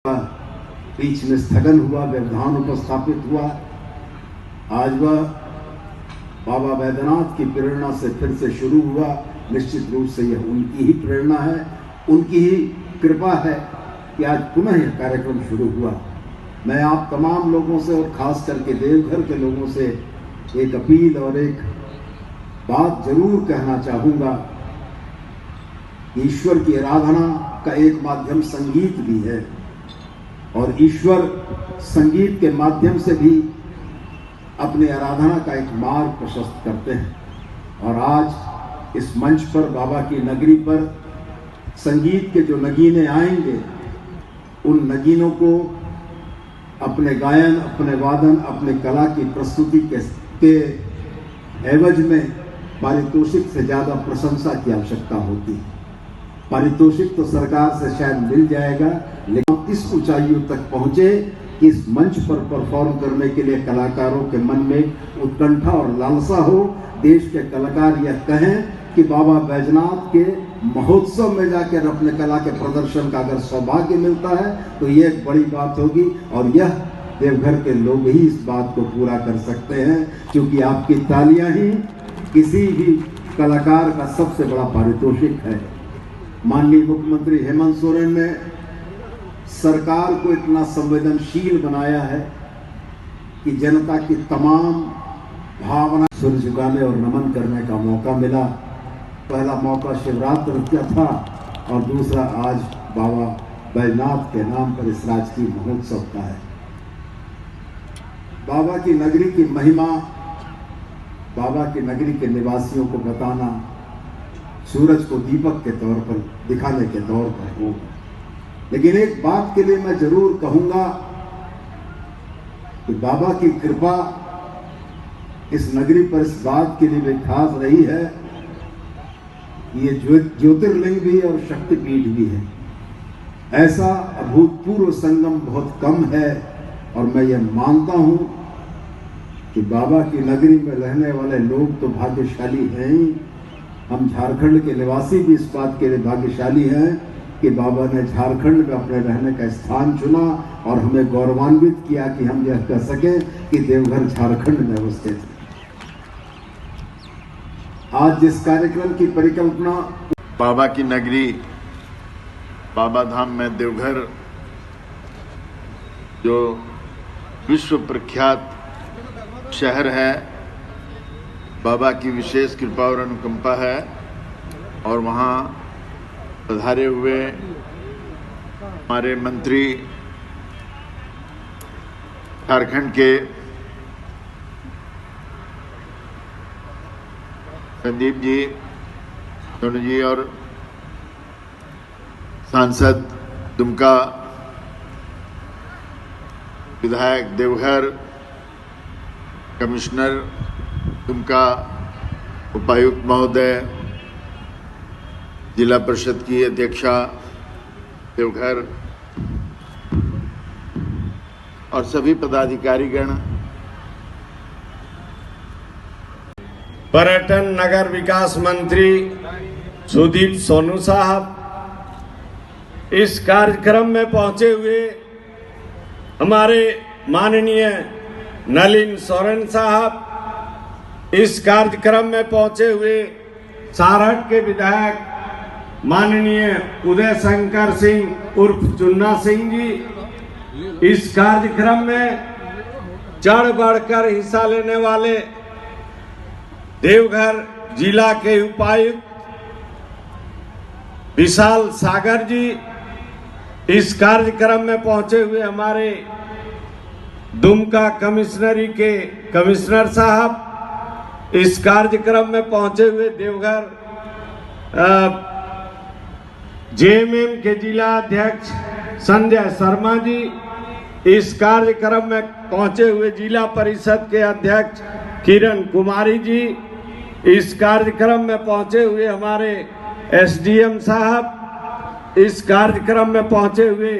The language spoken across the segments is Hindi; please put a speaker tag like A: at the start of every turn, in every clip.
A: बीच में स्थगन हुआ, व्यवधान उपस्थापित हुआ। आज वह बाबा बैद्यनाथ की प्रेरणा से फिर से शुरू हुआ। निश्चित रूप से यह उनकी ही प्रेरणा है, उनकी ही कृपा है कि आज पुनः यह कार्यक्रम शुरू हुआ। मैं आप तमाम लोगों से और खास करके देवघर के लोगों से एक अपील और एक बात जरूर कहना चाहूँगा। ईश्वर की आराधना का एक माध्यम संगीत भी है और ईश्वर संगीत के माध्यम से भी अपनी आराधना का एक मार्ग प्रशस्त करते हैं। और आज इस मंच पर बाबा की नगरी पर संगीत के जो नगीने आएंगे, उन नगीनों को अपने गायन, अपने वादन, अपने कला की प्रस्तुति के एवज में पारितोषिक से ज़्यादा प्रशंसा की आवश्यकता होती है। पारितोषिक तो सरकार से शायद मिल जाएगा, लेकिन इस ऊंचाइयों तक पहुंचे कि इस मंच पर परफॉर्म करने के लिए कलाकारों के मन में उत्कंठा और लालसा हो। देश के कलाकार यह कहें कि बाबा बैजनाथ के महोत्सव में जाकर अपने कला के प्रदर्शन का अगर सौभाग्य मिलता है तो ये एक बड़ी बात होगी। और यह देवघर के लोग ही इस बात को पूरा कर सकते हैं, क्योंकि आपकी तालियां ही किसी भी कलाकार का सबसे बड़ा पारितोषिक है। माननीय मुख्यमंत्री हेमंत सोरेन ने सरकार को इतना संवेदनशील बनाया है कि जनता की तमाम भावना सुर झुकाने और नमन करने का मौका मिला। पहला मौका शिवरात्रि का था और दूसरा आज बाबा बैजनाथ के नाम पर इस राजकीय महोत्सव का है। बाबा की नगरी की महिमा बाबा की नगरी के निवासियों को बताना सूरज को दीपक के तौर पर दिखाने के तौर पर होगा। लेकिन एक बात के लिए मैं जरूर कहूंगा कि बाबा की कृपा इस नगरी पर इस बात के लिए भी खास रही है, ये ज्योतिर्लिंग भी और शक्तिपीठ भी है। ऐसा अभूतपूर्व संगम बहुत कम है और मैं ये मानता हूं कि बाबा की नगरी में रहने वाले लोग तो भाग्यशाली हैं ही। हम झारखंड के निवासी भी इस बात के लिए भाग्यशाली हैं कि बाबा ने झारखंड में अपने रहने का स्थान चुना और हमें गौरवान्वित किया कि हम यह कह सकें कि देवघर झारखंड में अवस्थित है। आज जिस कार्यक्रम की परिकल्पना
B: बाबा की नगरी बाबा धाम में देवघर, जो विश्व प्रख्यात शहर है, बाबा की विशेष कृपा और अनुकंपा है। और वहाँ पधारे हुए हमारे मंत्री झारखंड के संदीप जी, सोनू जी और सांसद दुमका, विधायक देवघर, कमिश्नर दुमका, उपायुक्त महोदय, जिला परिषद की अध्यक्षा देवघर और सभी पदाधिकारीगण,
C: पर्यटन नगर विकास मंत्री सुदीप सोनू साहब, इस कार्यक्रम में पहुंचे हुए हमारे माननीय नलिन सोरेन साहब, इस कार्यक्रम में पहुंचे हुए सारहट के विधायक माननीय उदय शंकर सिंह उर्फ चुन्ना सिंह जी, इस कार्यक्रम में चढ़ बढ़कर हिस्सा लेने वाले देवघर जिला के उपायुक्त विशाल सागर जी, इस कार्यक्रम में पहुंचे हुए हमारे दुमका कमिश्नरी के कमिश्नर साहब, इस कार्यक्रम में पहुंचे हुए देवघर जेएमएम के जिला अध्यक्ष संजय शर्मा जी, इस कार्यक्रम में पहुंचे हुए जिला परिषद के अध्यक्ष किरण कुमारी जी, इस कार्यक्रम में पहुंचे हुए हमारे एसडीएम साहब, इस कार्यक्रम में पहुंचे हुए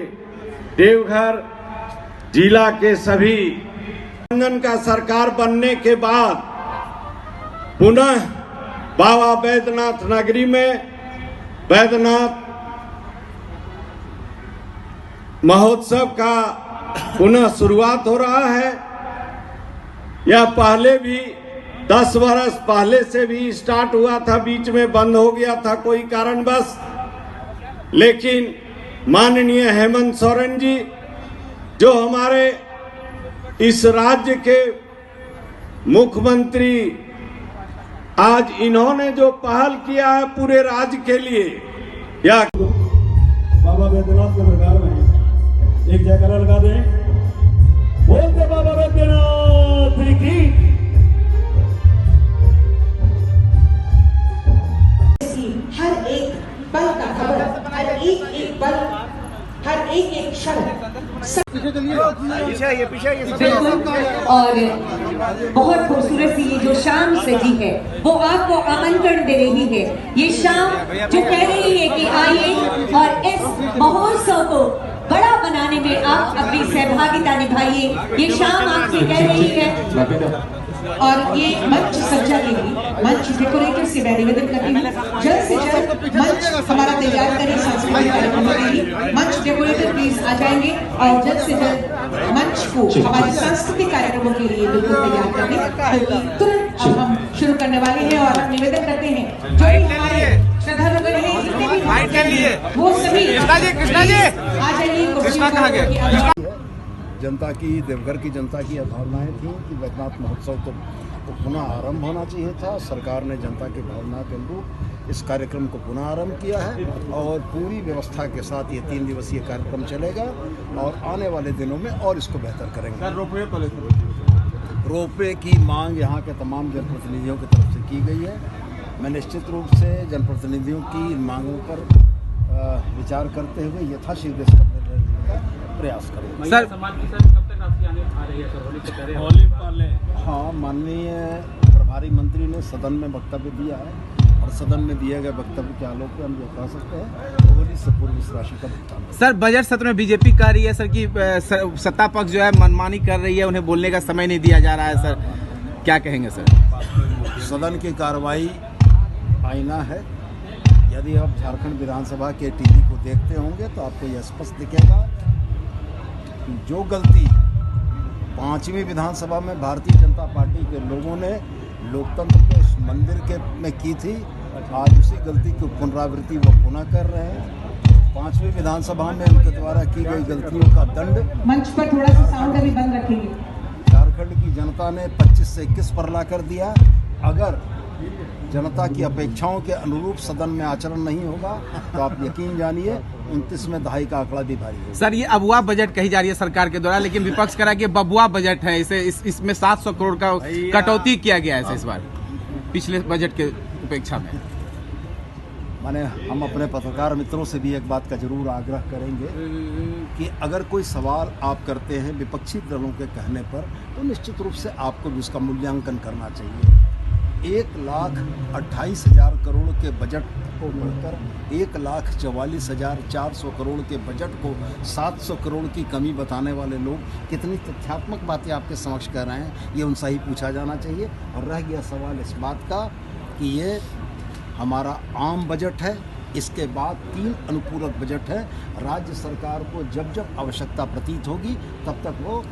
C: देवघर जिला के सभी गठबंधन का सरकार बनने के बाद पुनः बाबा बैद्यनाथ नगरी में बैद्यनाथ महोत्सव का पुनः शुरुआत हो रहा है। यह पहले भी 10 वर्ष पहले से भी स्टार्ट हुआ था, बीच में बंद हो गया था कोई कारणवश, लेकिन माननीय हेमंत सोरेन जी जो हमारे इस राज्य के मुख्यमंत्री, आज इन्होंने जो पहल किया है पूरे राज्य के लिए, या
D: बाबा बैद्यनाथ के दरबार में एक जयकारा लगा दें, बोलते बाबा बैद्यनाथ की।
E: हर एक पल का खबर, हर एक पल, हर एक क्षण,
F: और बहुत खूबसूरत सी ये जो शाम सजी है वो आपको आमंत्रण दे रही है। ये शाम जो कह रही है कि आइए और इस महोत्सव को बड़ा बनाने में आप अपनी सहभागिता निभाइए। ये शाम आपसे कह रही है
E: और ये मंच सज्जा के लिए मंच डेकोरेटर से मैं निवेदन करती हूँ, जल्द से जल्द मंच हमारा तैयार करें सांस्कृतिक कार्यक्रमों के लिए। मंच डेकोरेटर प्लीज आ जाएंगे और जल्द से जल्द मंच को हमारे सांस्कृतिक कार्यक्रमों के लिए बिल्कुल तैयार कर लें। तुरंत अब हम शुरू करने वाले हैं और हम निवेदन करते हैं जो भी हमारे श्रद्धालुगण हैं, जितने भी वो सभी आ जाइए।
A: जनता की, देवघर की जनता की भावनाएं थी कि बैद्यनाथ महोत्सव तो पुनः आरंभ होना चाहिए था। सरकार ने जनता की भावना के अनुरूप इस कार्यक्रम को पुनः आरंभ किया है और पूरी व्यवस्था के साथ ये 3 दिवसीय कार्यक्रम चलेगा और आने वाले दिनों में और इसको बेहतर करेंगे। रोपवे की मांग यहाँ के तमाम जनप्रतिनिधियों की तरफ से की गई है। मैं निश्चित रूप से जनप्रतिनिधियों की इन मांगों पर विचार करते हुए यथाशीघ्र इसका निर्णय लेने का प्रयास करेंगे।
G: सर समाज की सर कब तक आपकी आने आ रही है सर? होली से पहले होली पहले।
A: हाँ, माननीय प्रभारी मंत्री ने सदन में वक्तव्य दिया है और सदन में दिए गए वक्तव्य के आलोक में हम ये कह सकते हैं होली से पूर्व इस राशि का भुगतान।
G: सर बजट सत्र में बीजेपी कह रही है सर कि सत्ता पक्ष जो है मनमानी कर रही है, उन्हें बोलने का समय नहीं दिया जा रहा है। सर क्या कहेंगे सर?
A: सदन की कार्रवाई आईना है। यदि आप झारखंड विधानसभा के टीवी को देखते होंगे तो आपको यह स्पष्ट दिखेगा कि जो गलती 5वीं विधानसभा में भारतीय जनता पार्टी के लोगों ने लोकतंत्र के उस मंदिर के में की थी, आज उसी गलती की पुनरावृत्ति वो पुनः कर रहे हैं। 5वीं विधानसभा में उनके द्वारा की गई गलतियों का दंड,
E: मंच पर थोड़ा सा साउंड अभी बंद रखेंगे,
A: झारखंड की जनता ने 25 से 21 पर ला कर दिया। अगर जनता की अपेक्षाओं के अनुरूप सदन में आचरण नहीं होगा तो आप यकीन जानिए 29वें दहाई का आंकड़ा भी भारी होगा।
G: सर ये अबुआ बजट कही जा रही है सरकार के द्वारा, लेकिन विपक्ष कह रहा है कि बबुआ बजट है, इसे इसमें 700 करोड़ का कटौती किया गया है इस बार पिछले बजट के अपेक्षा में।
A: माने हम अपने पत्रकार मित्रों से भी एक बात का जरूर आग्रह करेंगे कि अगर कोई सवाल आप करते हैं विपक्षी दलों के कहने पर तो निश्चित रूप से आपको भी उसका मूल्यांकन करना चाहिए। 1,28,000 करोड़ के बजट को बढ़कर 1,44,400 करोड़ के बजट को 700 करोड़ की कमी बताने वाले लोग कितनी तथ्यात्मक बातें आपके समक्ष कर रहे हैं, ये उनसे ही पूछा जाना चाहिए। और रह गया सवाल इस बात का कि ये हमारा आम बजट है, इसके बाद 3 अनुपूरक बजट है। राज्य सरकार को जब जब आवश्यकता प्रतीत होगी तब तक वो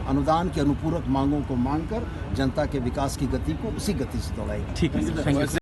A: अनुदान के अनुपूरक मांगों को मांगकर जनता के विकास की गति को उसी गति से दौड़ाएगी।
G: ठीक है, थैंक यू।